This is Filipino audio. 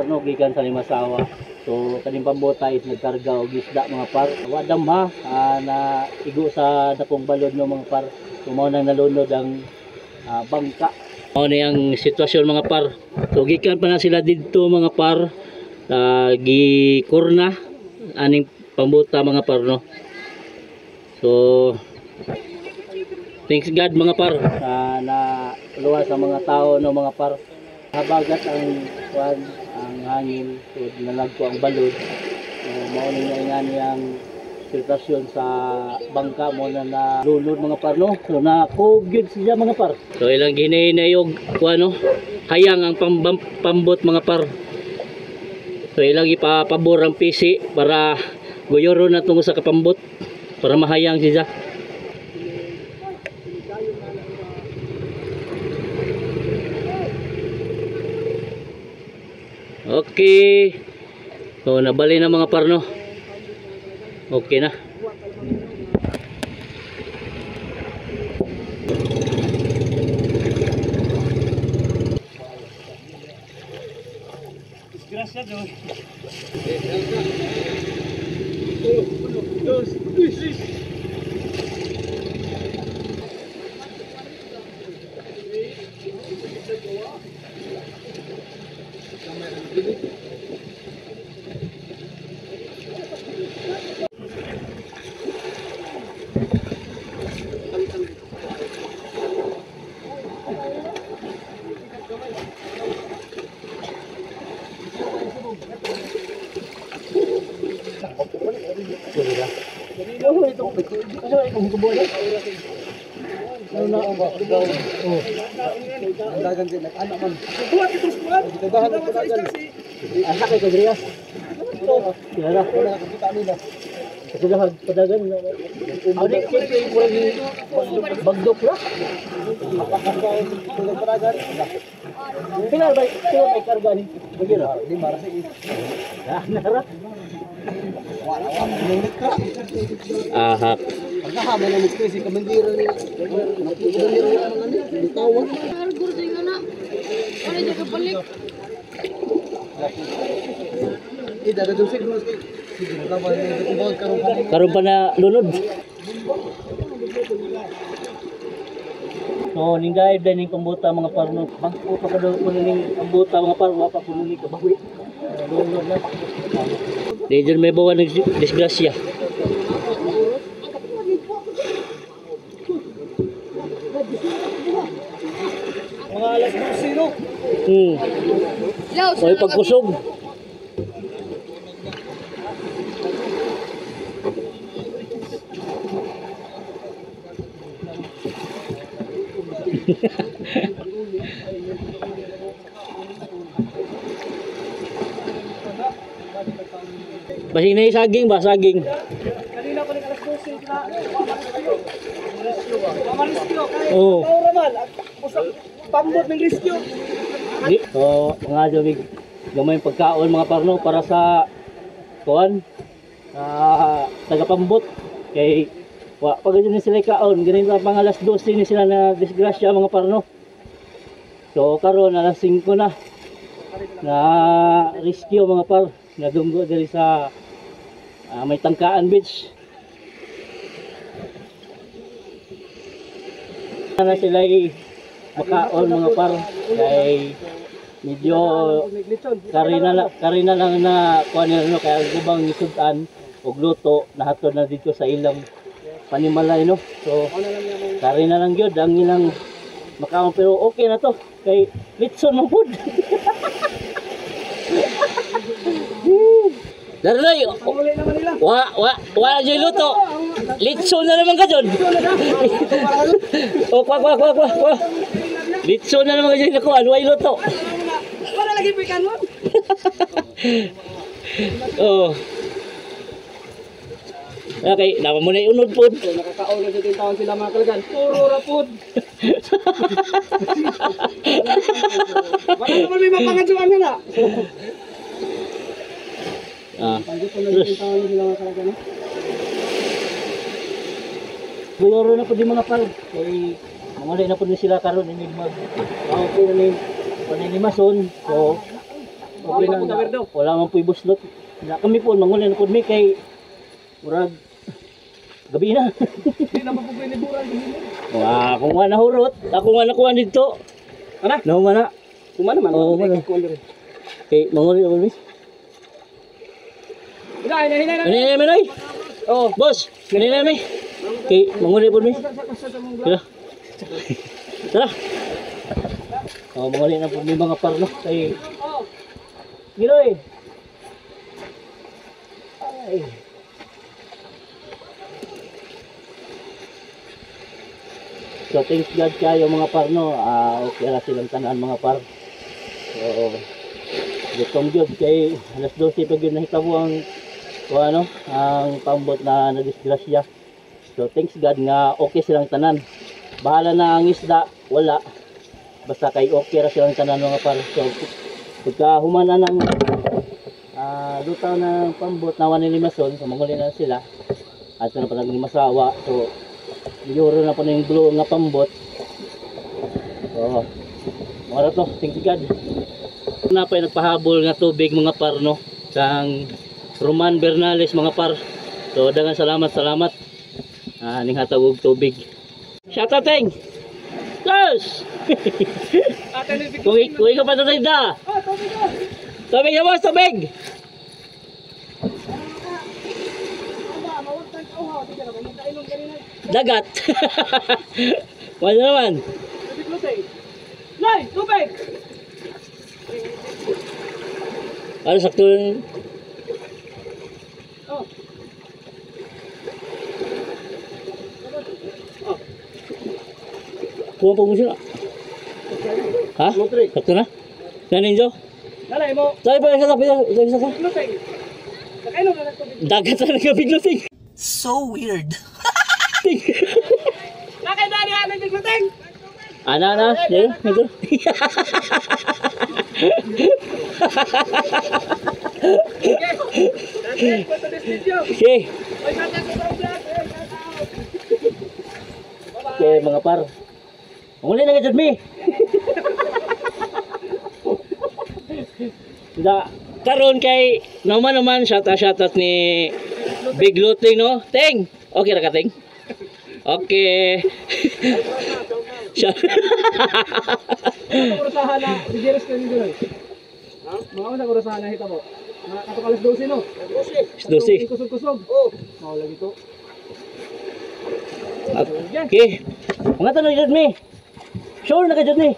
par no gikan sa Limasawa. So kaning pambota is nagkarga og isda mga par. Wadam ha na igo sa dakong balod no mga par. So mao nang nalunod ang bangka. Mao ni ang sitwasyon mga par. So gikan pa na sila didto mga par. Gikurna aning pambota mga par no. So thanks God mga par na luwas sa mga tao no mga par. Habagat ang hangin, so nalagko ang balod. Mao ni ngani ang sitwasyon sa bangka mo na nalunod mga par no. So na kugid siya mga par. So ilang ginahinayog kuano hayang ang pambot mga par. So ilang ipapabor ang pisi para guyoro na tungo sa kapambot para mahayang siya. Okay. So nabali na mga par no. Okay na. Disgrasya do. Dagan din anak man. Buhat ito buhat. Dagahan ko dagan. Anak kay Kadrias. Kaya nakakita nila. Kadagan padagan. Ani kay bagdok ra. Padagan. Pila ba karga ni? Bigila. Di mara sa is. Nara. Wala nulit ka. Aha. Pagkahaba na nito si kamandira ni. Kamandira ni mga ni. Bitawan. Hargur din na. Ano di ka balik? Dagan dun siguro kay. Sige na ba ni tubod Karon pa na lunod. So ning dive din ning pambuta mga parno. Bangko pa kadto ning pambuta mga parno pa kuno ni kabawi. Lunod na. Diyan may bawa ng disgrasya. mga alas 12 no. Oy pagkusog. Basing na saging ba? Saging. Kanina pa ning alas 12 na. Rescue. Oo. Ramal. Usap pambot ng rescue. So, mga jobig gamay pagkaon mga parno para sa kuan tagapambot kay pag ni sila kaon ganito pang alas 12 ni sila na disgrasya mga parno. So karon alas 5 na rescue mga par na dumgo diri sa may Tangkaan Beach. Na sila makaon mga par kay medyo karina lang na kuan nila no kaya gubang isudan og luto nahatod na dito sa ilang panimalay no. So karina lang gyud ang ilang makaon pero okay na to kay litson mo pud. Darlay, wa jay luto. Litson na naman ka dyan. O, kwa. Litson na naman ka dyan nakuha. Way luto. Wala lagi pikan mo. Oh. Okay, dapat mo na iunod po. Nakakaon na sa 10 taon sila mga kalagan. Puro rapod. Baka naman may mapangadyoan na na. Terus. Buyoro na po di mga par. Kaya mamali na po din sila karon ini mag okay na ni paninimason. So Okay na na. Wala man po'y buslot. Na kami po, manguli na po mi kay murag gabi na. Hindi naman po piniburan. Wah, kung nga nahurot, ako nga nakuha dito. Ano? Nahu mana? Kumana man. Oo, mana. Okay, manguli na po mi. Hinay. Ano na mi? Oh, boss, ganina mi. Okay, manguli po mi. Tara. Tara. Oh, manguli na po mi mga parno kay Giloy. Ay. So thanks God kayo mga parno. Okay na silang tanan mga par. So gutong gyud kay alas 12 pag yun nahitabo ang ang pambot na nadisgrasya. So thanks God nga okay silang tanan. Bahala na ang isda, wala. Basta kay okay ra silang tanan mga par. So pagka humana ng lutaw ng pambot na wani limason, so manguli na sila. At na pa naging masawa. So yuro na po na yung blue nga pambot. So wala to, thanks God. Na pa nagpahabol nga tubig mga par no. Sang Roman Bernales mga par. So daghang salamat. Ning hatag og tubig. Shout out teng. Yes. Kuwi ka pa tatay da. Tubig ya boss, tubig. Dagat. Wala naman. Nay, tubig. Ano sakto yun? Oh. Kuha pa mo siya. Ha? Sakto na? Naninjo? Nalay mo. Tayo pa isa sa. Tubig. Nakainom na ng tubig. Dagat sa nagabigluting. So weird. Nakay dali ng bigluting. Ana, ito. Okay. Okay, mga par. Muli na gajud mi. Da karon kay naman shout out ni Big Luting no. Teng. Okay ra ka teng. Okay. Kurusahan na, digeres ka nito. Ha? Mga unsa kurusahan na hita mo? Nakatukalas 12 no? 12. Kusog-kusog. Oh. Mao lagi to. Okay. Mga tanong jud mi. Sure na ka jud mi.